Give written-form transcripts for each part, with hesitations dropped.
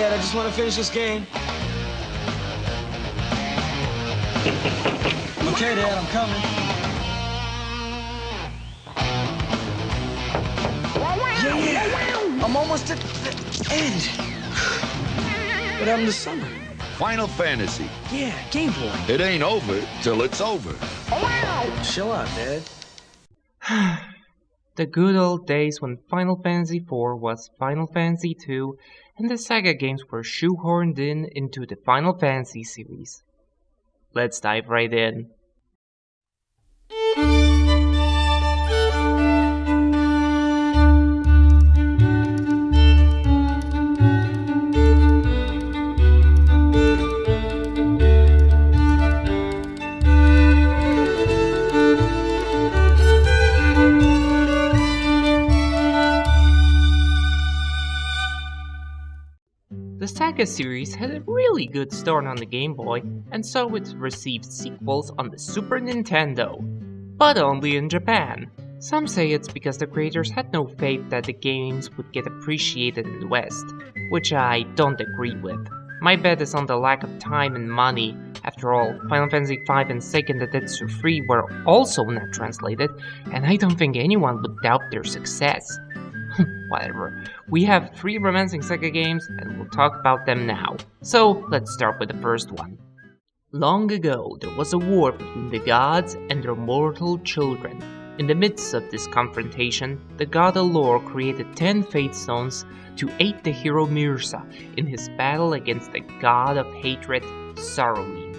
Dad. I just want to finish this game. Okay, Dad, I'm coming. Yeah, I'm almost at the end. What happened to summer? Final Fantasy. Yeah, Game Boy. It ain't over till it's over. Chill out, Dad. The good old days when Final Fantasy IV was Final Fantasy II and the SaGa games were shoehorned into the Final Fantasy series. Let's dive right in. The SaGa series had a really good start on the Game Boy, and so it received sequels on the Super Nintendo, but only in Japan. Some say it's because the creators had no faith that the games would get appreciated in the West, which I don't agree with. My bet is on the lack of time and money. After all, Final Fantasy V and Seiken Densetsu 3 were also not translated, and I don't think anyone would doubt their success. Whatever. We have 3 romancing SaGa games, and we'll talk about them now. So, let's start with the first one. Long ago, there was a war between the gods and their mortal children. In the midst of this confrontation, the god Allure created 10 Fate Stones to aid the hero Mirza in his battle against the god of hatred, Sarwin.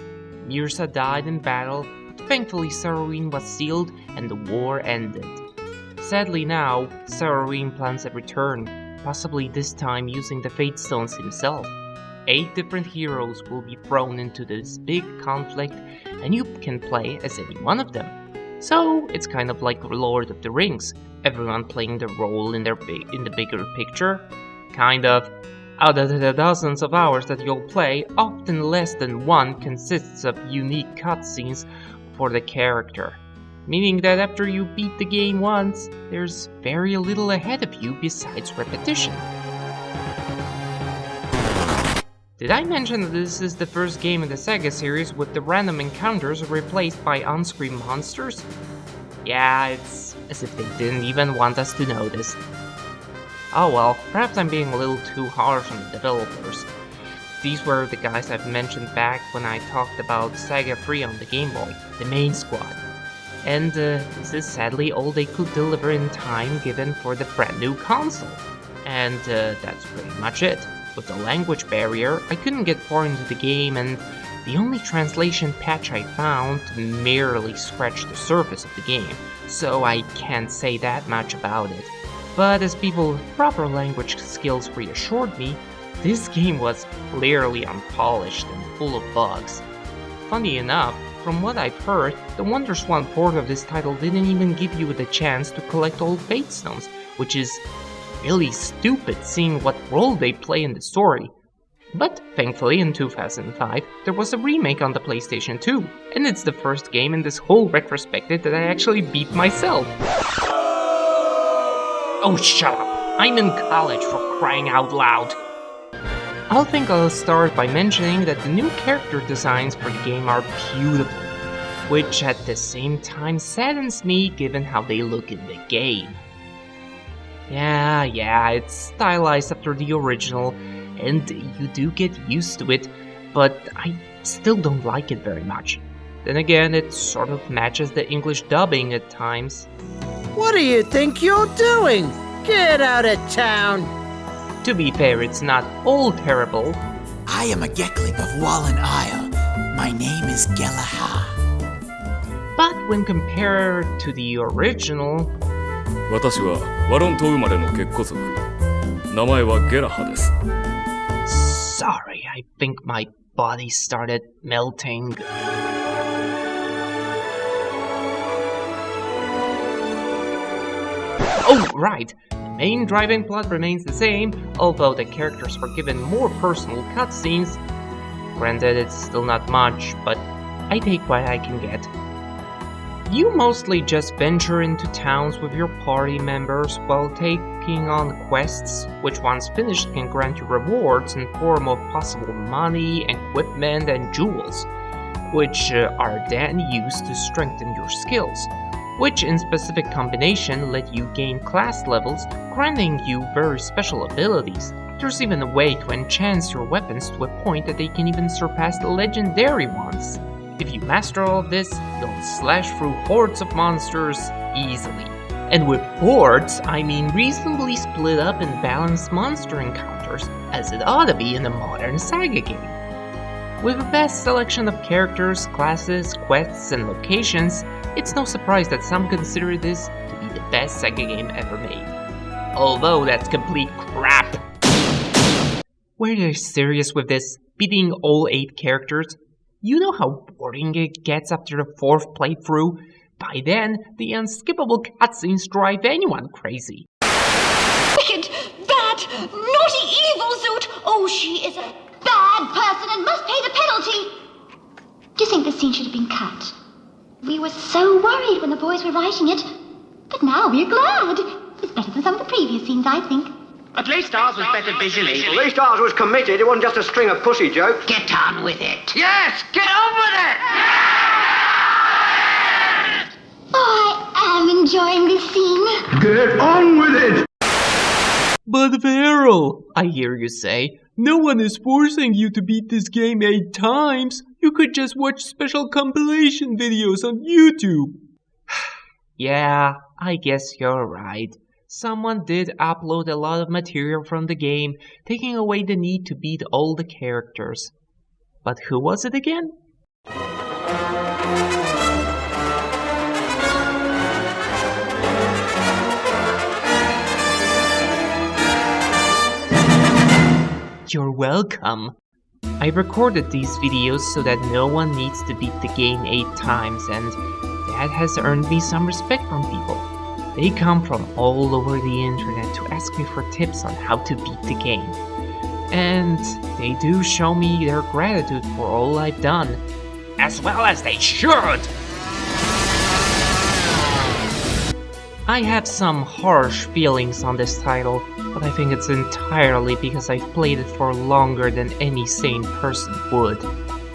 Mirza died in battle, but thankfully Sarwin was sealed and the war ended. Sadly now, Sarwin plans a return, possibly this time using the Fate Stones himself. 8 different heroes will be thrown into this big conflict, and you can play as any one of them. So it's kind of like Lord of the Rings, everyone playing their role in the bigger picture. Kind of. Out of the dozens of hours that you'll play, often less than one consists of unique cutscenes for the character. Meaning that after you beat the game once, there's very little ahead of you besides repetition. Did I mention that this is the first game in the SaGa series with the random encounters replaced by on-screen monsters? Yeah, it's as if they didn't even want us to notice. Oh well, perhaps I'm being a little too harsh on the developers. These were the guys I've mentioned back when I talked about SaGa 3 on the Game Boy, the main squad. And this is sadly all they could deliver in time given for the brand new console. And that's pretty much it. With the language barrier, I couldn't get far into the game, and the only translation patch I found merely scratched the surface of the game, so I can't say that much about it. But as people with proper language skills reassured me, this game was clearly unpolished and full of bugs. Funny enough, from what I've heard, the WonderSwan port of this title didn't even give you the chance to collect all Fate Stones, which is really stupid seeing what role they play in the story. But thankfully in 2005, there was a remake on the PlayStation 2, and it's the first game in this whole retrospective that I actually beat myself. Oh, shut up! I'm in college, for crying out loud! I'll start by mentioning that the new character designs for the game are beautiful, which at the same time saddens me given how they look in the game. Yeah, it's stylized after the original, and you do get used to it, but I still don't like it very much. Then again, it sort of matches the English dubbing at times. What do you think you're doing? Get out of town! To be fair, it's not all terrible. I am a Geklik of Wallen Isle. My name is Gelaha. But when compared to the original... 私はワロン島生まれの血骨族。名前はゲラハです。Sorry, I think my body started melting. Oh, right! The main driving plot remains the same, although the characters were given more personal cutscenes. Granted, it's still not much, but I take what I can get. You mostly just venture into towns with your party members while take taking on quests, which once finished can grant you rewards in form of possible money, equipment, and jewels, which are then used to strengthen your skills, which in specific combination let you gain class levels, granting you very special abilities. There's even a way to enchant your weapons to a point that they can even surpass the legendary ones. If you master all of this, you'll slash through hordes of monsters easily. And with hordes, I mean reasonably split up and balanced monster encounters, as it ought to be in a modern SaGa game. With a vast selection of characters, classes, quests, and locations, it's no surprise that some consider this to be the best SaGa game ever made. Although that's complete crap. Were they serious with this, beating all 8 characters? You know how boring it gets after the 4th playthrough? By then, the unskippable cutscenes drive anyone crazy. Wicked, bad, naughty, evil Zoot! Oh, she is a bad person and must pay the penalty! Do you think this scene should have been cut? We were so worried when the boys were writing it, but now we're glad. It's better than some of the previous scenes, I think. At least ours was better visually. At least ours was committed. It wasn't just a string of pussy jokes. Get on with it. Yes, get on with it! Oh, I am enjoying this scene. Get on with it! But Farel, I hear you say, no one is forcing you to beat this game 8 times. You could just watch special compilation videos on YouTube. Yeah, I guess you're right. Someone did upload a lot of material from the game, taking away the need to beat all the characters. But who was it again? You're welcome. I recorded these videos so that no one needs to beat the game 8 times, and that has earned me some respect from people. They come from all over the internet to ask me for tips on how to beat the game. And they do show me their gratitude for all I've done. As well as they should! I have some harsh feelings on this title, but I think it's entirely because I've played it for longer than any sane person would.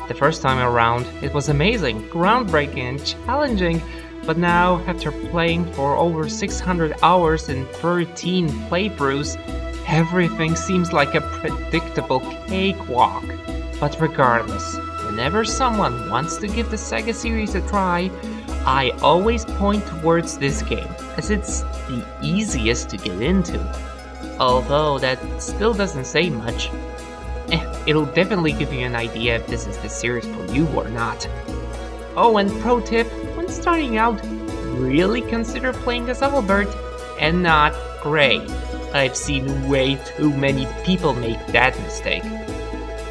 The first time around, it was amazing, groundbreaking, and challenging. But now, after playing for over 600 hours in 13 playthroughs, everything seems like a predictable cakewalk. But regardless, whenever someone wants to give the SaGa series a try, I always point towards this game, as it's the easiest to get into. Although that still doesn't say much. It'll definitely give you an idea if this is the series for you or not. Oh, and pro tip, when starting out, really consider playing as Albert and not Gray. I've seen way too many people make that mistake.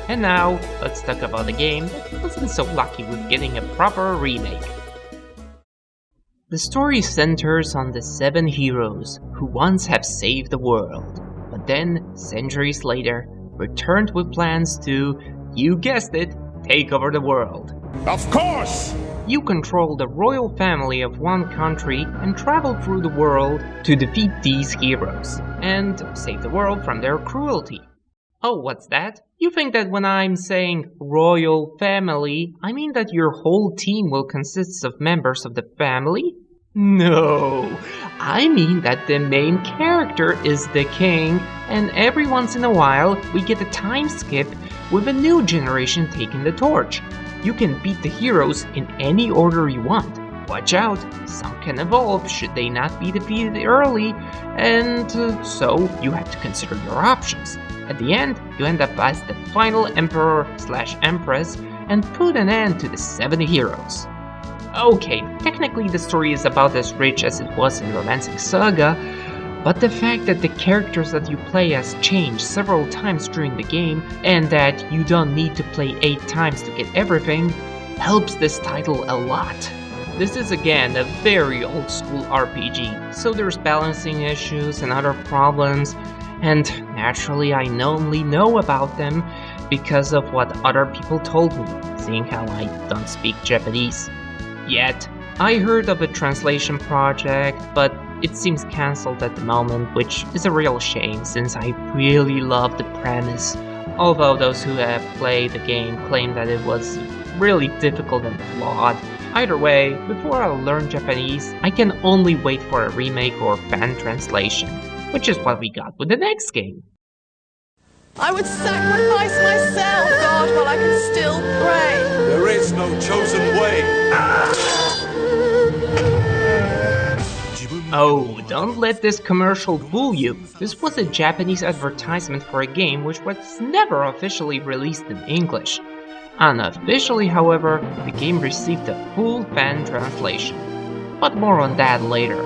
And now, let's talk about a game that wasn't so lucky with getting a proper remake. The story centers on the 7 heroes who once have saved the world, but then, centuries later, returned with plans to, you guessed it, take over the world. Of course! You control the royal family of one country and travel through the world to defeat these heroes and save the world from their cruelty. Oh, what's that? You think that when I'm saying royal family, I mean that your whole team will consist of members of the family? No, I mean that the main character is the king, and every once in a while we get a time skip with a new generation taking the torch. You can beat the heroes in any order you want. Watch out, some can evolve should they not be defeated early, and so you have to consider your options. At the end, you end up as the final emperor/empress and put an end to the 7 heroes. Okay, technically the story is about as rich as it was in Romancing SaGa, but the fact that the characters that you play as change several times during the game, and that you don't need to play 8 times to get everything, helps this title a lot. This is again a very old school RPG, so there's balancing issues and other problems, and naturally I only know about them because of what other people told me, seeing how I don't speak Japanese. Yet, I heard of a translation project, but it seems cancelled at the moment, which is a real shame since I really love the premise. Although those who have played the game claim that it was really difficult and flawed. Either way, before I learn Japanese, I can only wait for a remake or fan translation, which is what we got with the next game. I would sacrifice myself, God, while I can still pray. There is no chosen way. Oh, don't let this commercial fool you. This was a Japanese advertisement for a game which was never officially released in English. Unofficially, however, the game received a full fan translation. But more on that later.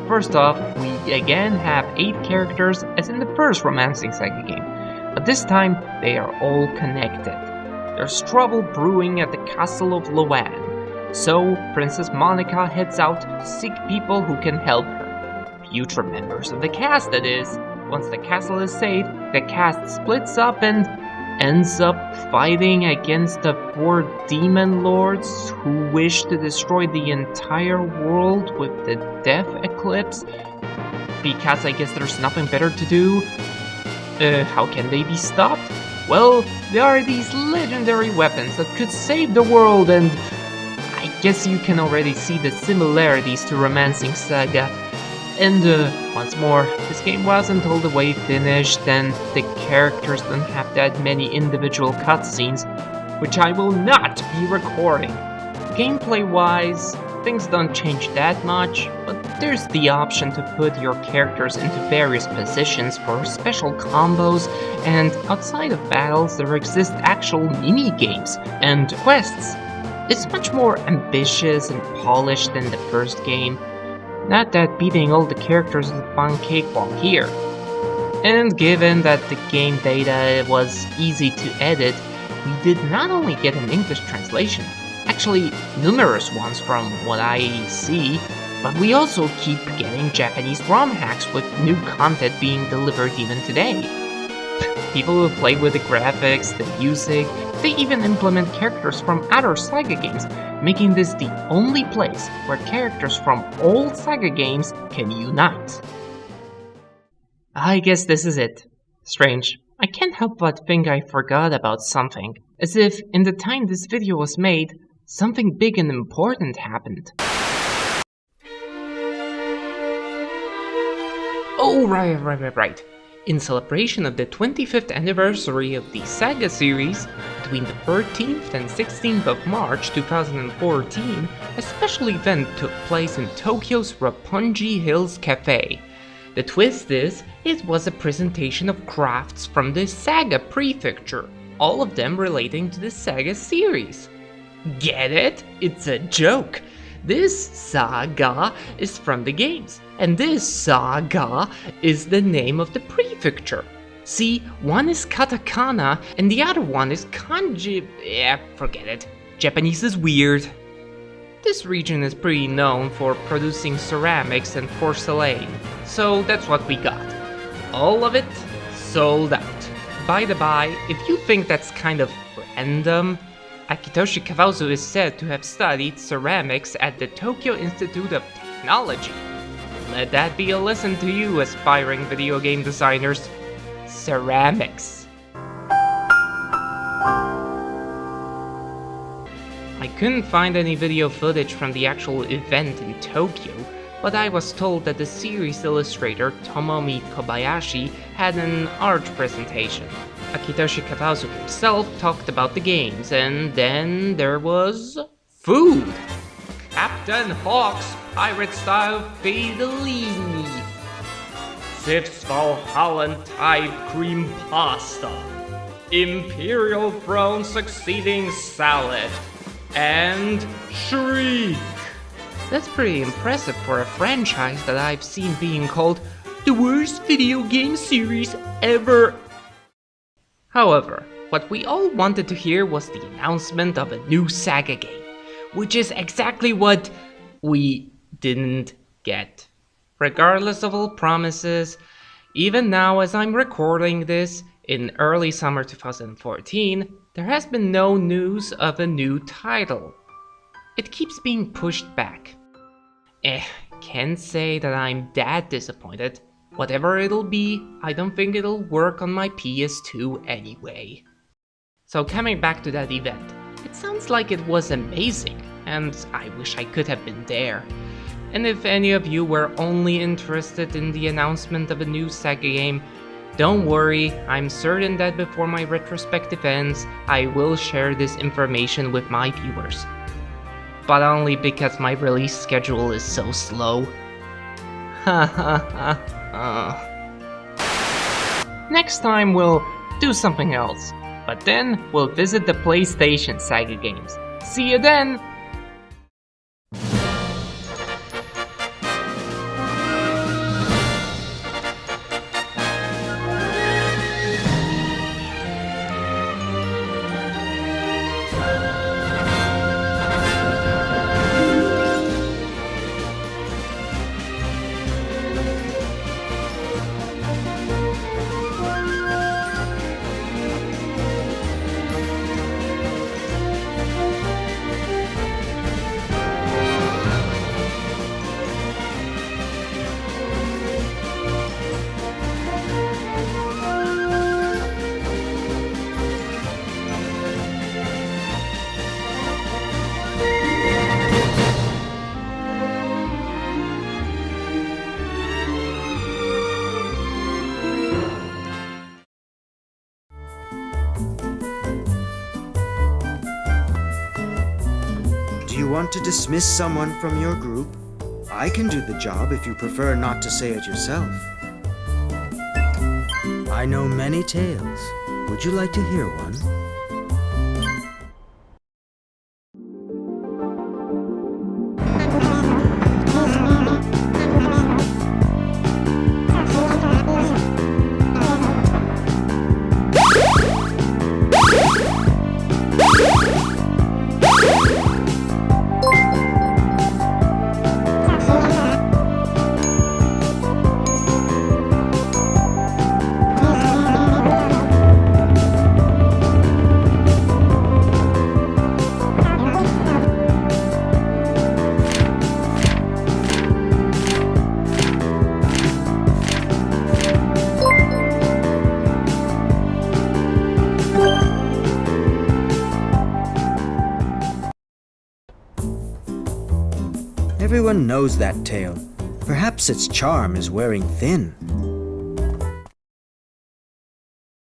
First off, we again have 8 characters as in the first Romancing Saga game, but this time they are all connected. There's trouble brewing at the castle of Loan, so Princess Monica heads out to seek people who can help her. Future members of the cast, that is. Once the castle is saved, the cast splits up and ends up fighting against the 4 demon lords who wish to destroy the entire world with the Death Eclipse. Because I guess there's nothing better to do. How can they be stopped? Well, there are these legendary weapons that could save the world, and I guess you can already see the similarities to Romancing Saga. And once more, this game wasn't all the way finished, and the characters don't have that many individual cutscenes, which I will not be recording. Gameplay-wise, things don't change that much, but there's the option to put your characters into various positions for special combos, and outside of battles there exist actual mini-games and quests. It's much more ambitious and polished than the first game. Not that beating all the characters is a fun cakewalk here. And given that the game data was easy to edit, we did not only get an English translation, actually numerous ones from what I see, but we also keep getting Japanese ROM hacks with new content being delivered even today. People who play with the graphics, the music, they even implement characters from other SaGa games, making this the only place where characters from old SaGa games can unite. I guess this is it. Strange. I can't help but think I forgot about something. As if, in the time this video was made, something big and important happened. Oh, right. In celebration of the 25th anniversary of the SaGa series, between the 13th and 16th of March 2014, a special event took place in Tokyo's Roppongi Hills Cafe. The twist is, it was a presentation of crafts from the SaGa prefecture, all of them relating to the SaGa series. Get it? It's a joke! This SaGa is from the games, and this SaGa is the name of the prefecture. See, one is katakana and the other one is kanji. Forget it. Japanese is weird. This region is pretty known for producing ceramics and porcelain, so that's what we got. All of it sold out. By the by, if you think that's kind of random, Akitoshi Kawazu is said to have studied ceramics at the Tokyo Institute of Technology. Let that be a lesson to you, aspiring video game designers. Ceramics. I couldn't find any video footage from the actual event in Tokyo, but I was told that the series illustrator Tomomi Kobayashi had an art presentation. Akitoshi Kawazu himself talked about the games, and then there was food! Captain Hawk's pirate-style fettuccine, Sif's Valhallan type cream pasta, Imperial Throne succeeding salad, and Shriek! That's pretty impressive for a franchise that I've seen being called the worst video game series ever. However, what we all wanted to hear was the announcement of a new SaGa game, which is exactly what we didn't get. Regardless of all promises, even now as I'm recording this, in early summer 2014, there has been no news of a new title. It keeps being pushed back. can't say that I'm that disappointed. Whatever it'll be, I don't think it'll work on my PS2 anyway. So coming back to that event, it sounds like it was amazing, and I wish I could have been there. And if any of you were only interested in the announcement of a new SaGa game, don't worry, I'm certain that before my retrospective ends, I will share this information with my viewers. But only because my release schedule is so slow. Next time we'll do something else, but then we'll visit the PlayStation SaGa games. See you then! Do you want to dismiss someone from your group? I can do the job if you prefer not to say it yourself. I know many tales. Would you like to hear one? Everyone knows that tale. Perhaps its charm is wearing thin.